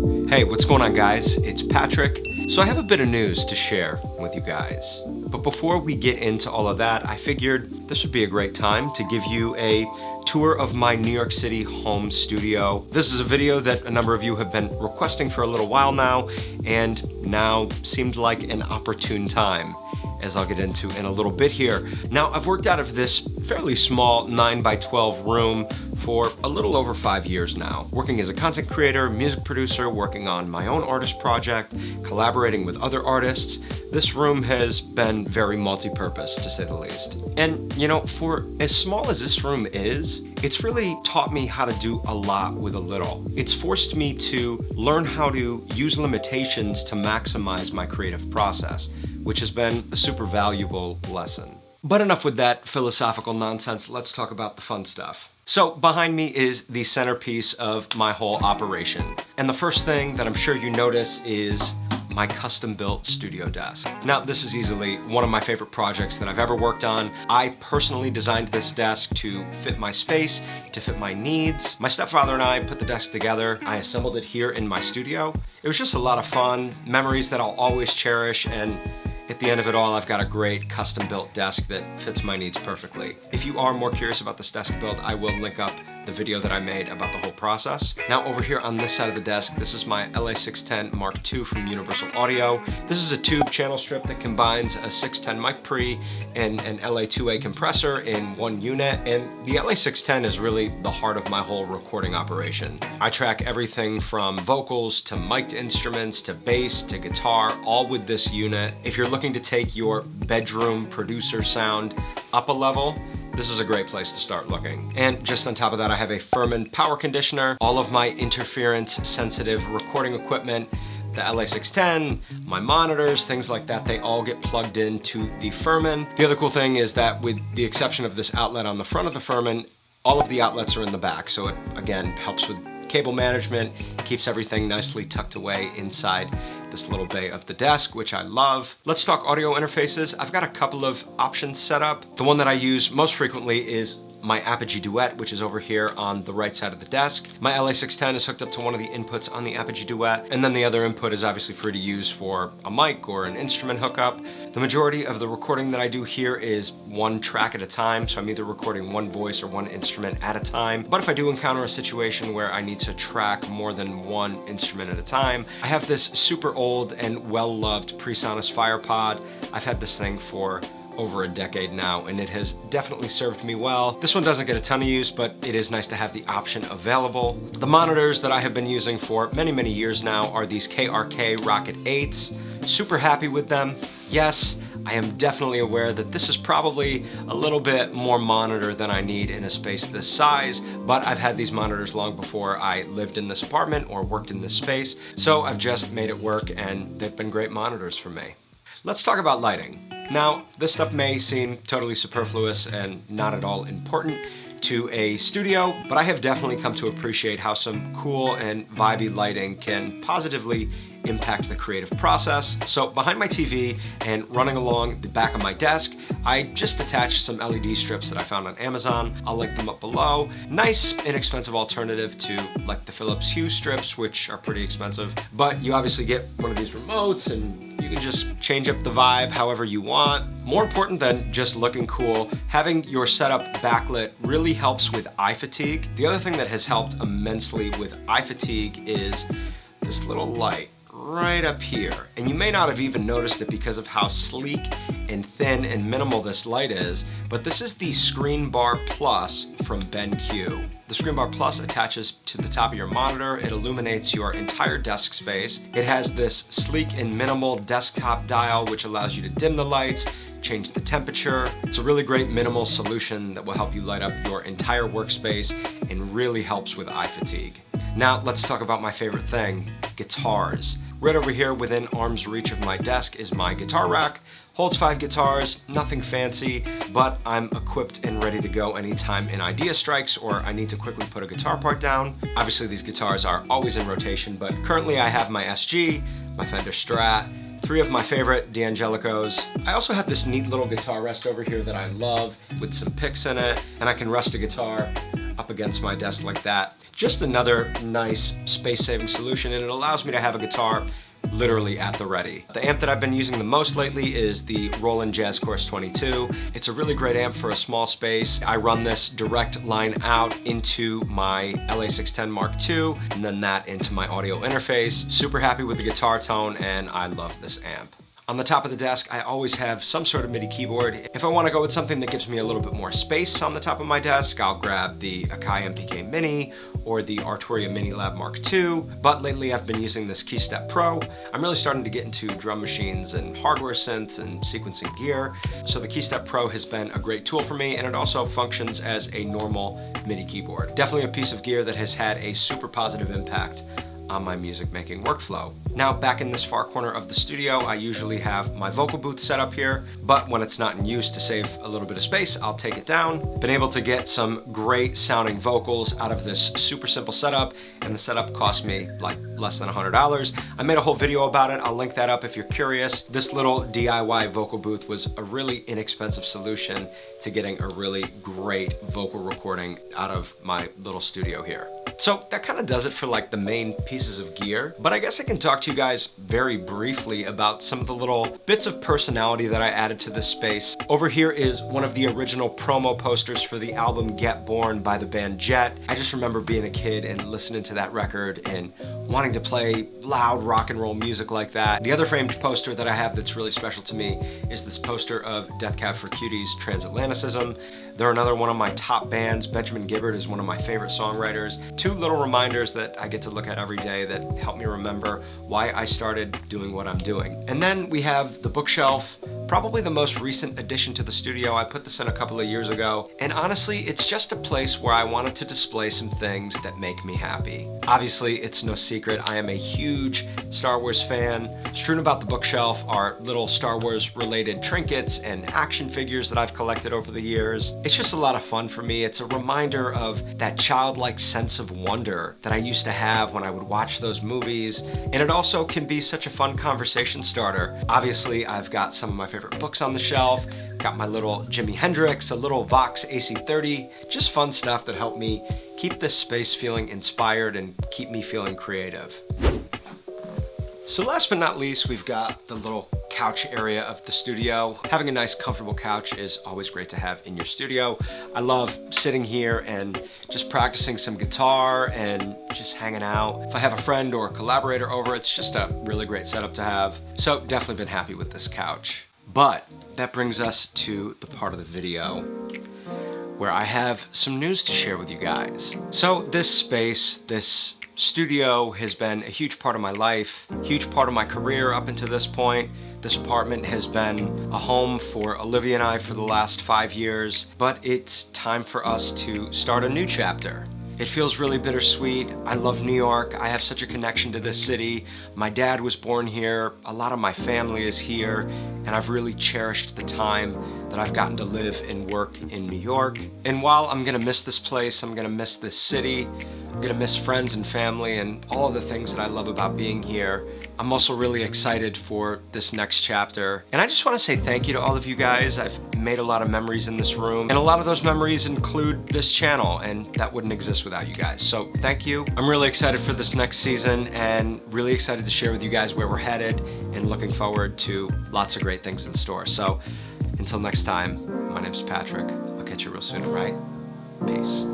Hey, what's going on, guys? It's Patrick. So I have a bit of news to share with you guys. But before we get into all of that, I figured this would be a great time to give you a tour of my New York City home studio. This is a video that a number of you have been requesting for a little while now, and now seemed like an opportune time, as I'll get into in a little bit here. Now, I've worked out of this fairly small 9x12 room for a little over 5 years now, working as a content creator, music producer, working on my own artist project, collaborating with other artists. This room has been very multi-purpose, to say the least. And you know, for as small as this room is, it's really taught me how to do a lot with a little. It's forced me to learn how to use limitations to maximize my creative process, which has been a super valuable lesson. But enough with that philosophical nonsense, let's talk about the fun stuff. So behind me is the centerpiece of my whole operation. And the first thing that I'm sure you notice is my custom-built studio desk. Now, this is easily one of my favorite projects that I've ever worked on. I personally designed this desk to fit my space, to fit my needs. My stepfather and I put the desk together. I assembled it here in my studio. It was just a lot of fun, memories that I'll always cherish, and at the end of it all, I've got a great custom-built desk that fits my needs perfectly. If you are more curious about this desk build, I will link up the video that I made about the whole process. Now, over here on this side of the desk, this is my LA610 Mark II from Universal Audio. This is a tube channel strip that combines a 610 mic pre and an LA2A compressor in one unit, and the LA610 is really the heart of my whole recording operation. I track everything from vocals to mic'd instruments to bass to guitar, all with this unit. If you're looking to take your bedroom producer sound up a level, this is a great place to start looking. And just on top of that, I have a Furman power conditioner, all of my interference sensitive recording equipment, the LA610, my monitors, things like that, they all get plugged into the Furman. The other cool thing is that with the exception of this outlet on the front of the Furman, all of the outlets are in the back. So it, again, helps with cable management, keeps everything nicely tucked away inside this little bay of the desk, which I love. Let's talk audio interfaces. I've got a couple of options set up. The one that I use most frequently is my Apogee Duet, which is over here on the right side of the desk. My LA610 is hooked up to one of the inputs on the Apogee Duet, and then the other input is obviously free to use for a mic or an instrument hookup. The majority of the recording that I do here is one track at a time, so I'm either recording one voice or one instrument at a time. But if I do encounter a situation where I need to track more than one instrument at a time, I have this super old and well-loved PreSonus FirePod. I've had this thing for over a decade now, and it has definitely served me well. This one doesn't get a ton of use, but it is nice to have the option available. The monitors that I have been using for many, many years now are these KRK Rokit 8s. Super happy with them. Yes, I am definitely aware that this is probably a little bit more monitor than I need in a space this size, but I've had these monitors long before I lived in this apartment or worked in this space, so I've just made it work, and they've been great monitors for me. Let's talk about lighting. Now, this stuff may seem totally superfluous and not at all important to a studio, but I have definitely come to appreciate how some cool and vibey lighting can positively impact the creative process. So behind my TV and running along the back of my desk, I just attached some LED strips that I found on Amazon. I'll link them up below. Nice, inexpensive alternative to like the Philips Hue strips, which are pretty expensive, but you obviously get one of these remotes and you can just change up the vibe however you want. More important than just looking cool, having your setup backlit really helps with eye fatigue. The other thing that has helped immensely with eye fatigue is this little light right up here. And you may not have even noticed it because of how sleek and thin and minimal this light is, but this is the Screen Bar Plus from BenQ. The Screen Bar Plus attaches to the top of your monitor. It illuminates your entire desk space. It has this sleek and minimal desktop dial, which allows you to dim the lights, change the temperature. It's a really great minimal solution that will help you light up your entire workspace and really helps with eye fatigue. Now let's talk about my favorite thing, guitars. Right over here within arm's reach of my desk is my guitar rack. Holds 5 guitars, nothing fancy, but I'm equipped and ready to go anytime an idea strikes or I need to quickly put a guitar part down. Obviously these guitars are always in rotation, but currently I have my SG, my Fender Strat, 3 of my favorite D'Angelicos. I also have this neat little guitar rest over here that I love with some picks in it, and I can rest a guitar up against my desk like that. Just another nice space-saving solution, and it allows me to have a guitar literally at the ready. The amp that I've been using the most lately is the Roland Jazz Course 22. It's a really great amp for a small space. I run this direct line out into my LA610 Mark II, and then that into my audio interface. Super happy with the guitar tone, and I love this amp. On the top of the desk, I always have some sort of MIDI keyboard. If I want to go with something that gives me a little bit more space on the top of my desk, I'll grab the AKAI MPK Mini or the ARTURIA Mini Lab Mark II. But lately I've been using this KeyStep Pro. I'm really starting to get into drum machines and hardware synths and sequencing gear. So the KeyStep Pro has been a great tool for me, and it also functions as a normal MIDI keyboard. Definitely a piece of gear that has had a super positive impact on my music making workflow. Now, back in this far corner of the studio, I usually have my vocal booth set up here, but when it's not in use, to save a little bit of space, I'll take it down. Been able to get some great sounding vocals out of this super simple setup, and the setup cost me like less than $100. I made a whole video about it. I'll link that up if you're curious. This little DIY vocal booth was a really inexpensive solution to getting a really great vocal recording out of my little studio here. So that kind of does it for like the main pieces of gear, but I guess I can talk to you guys very briefly about some of the little bits of personality that I added to this space. Over here is one of the original promo posters for the album Get Born by the band Jet. I just remember being a kid and listening to that record and wanting to play loud rock and roll music like that. The other framed poster that I have that's really special to me is this poster of Death Cab for Cutie's Transatlanticism. They're another one of my top bands. Benjamin Gibbard is one of my favorite songwriters. Two little reminders that I get to look at every day that help me remember why I started doing what I'm doing. And then we have the bookshelf, probably the most recent addition to the studio. I put this in a couple of years ago, and honestly, it's just a place where I wanted to display some things that make me happy. Obviously, it's no secret, I am a huge Star Wars fan. Strewn about the bookshelf are little Star Wars related trinkets and action figures that I've collected over the years. It's just a lot of fun for me. It's a reminder of that childlike sense of wonder that I used to have when I would watch those movies, and it also can be such a fun conversation starter. Obviously, I've got some of my favorite books on the shelf, got my little Jimi Hendrix, a little Vox AC30, just fun stuff that help me keep this space feeling inspired and keep me feeling creative. So last but not least, we've got the little couch area of the studio. Having a nice comfortable couch is always great to have in your studio. I love sitting here and just practicing some guitar and just hanging out. If I have a friend or a collaborator over, it's just a really great setup to have. So definitely been happy with this couch. But that brings us to the part of the video where I have some news to share with you guys. So this space, this studio has been a huge part of my life, huge part of my career up until this point. This apartment has been a home for Olivia and I for the last 5 years, but it's time for us to start a new chapter. It feels really bittersweet. I love New York. I have such a connection to this city. My dad was born here. A lot of my family is here, and I've really cherished the time that I've gotten to live and work in New York. And while I'm gonna miss this place, I'm gonna miss this city, I'm gonna miss friends and family and all of the things that I love about being here, I'm also really excited for this next chapter. And I just wanna say thank you to all of you guys. I've made a lot of memories in this room, and a lot of those memories include this channel, and that wouldn't exist without you guys. So thank you. I'm really excited for this next season and really excited to share with you guys where we're headed, and looking forward to lots of great things in store. So until next time, my name's Patrick. I'll catch you real soon, all right? Peace.